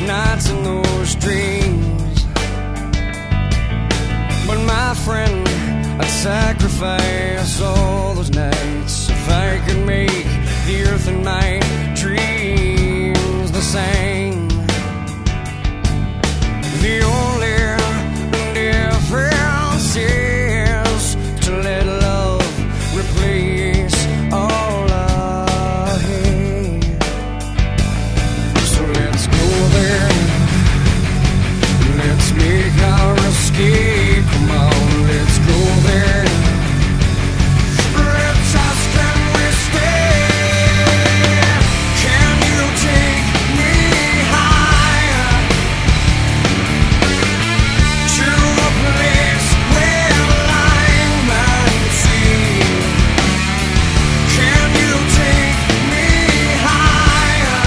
those nights and those dreams. But my friend, I'd sacrifice all those nights if I could make the earth and my dreams the same. The only difference is to let love replace all I hate. So let's go there, let's make our escape. Come on, let's go there. Let's ask, can we stay? Can you take me higher to a place where lying might see? Can you take me higher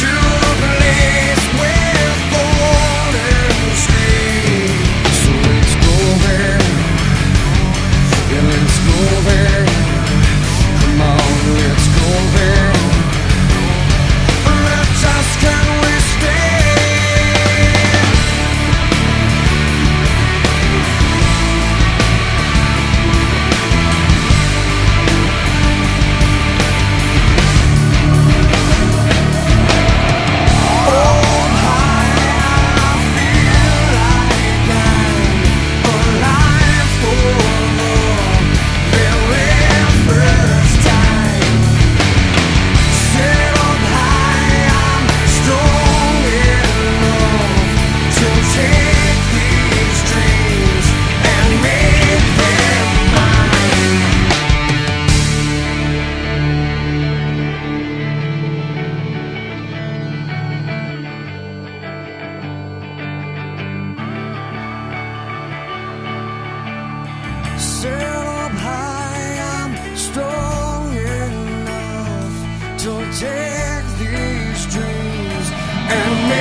to a place with golden streams? So let's go there, yeah, let's go there. Come on, let's go there. Let's ask, can we stay? Set up high, I'm strong enough to take these dreams and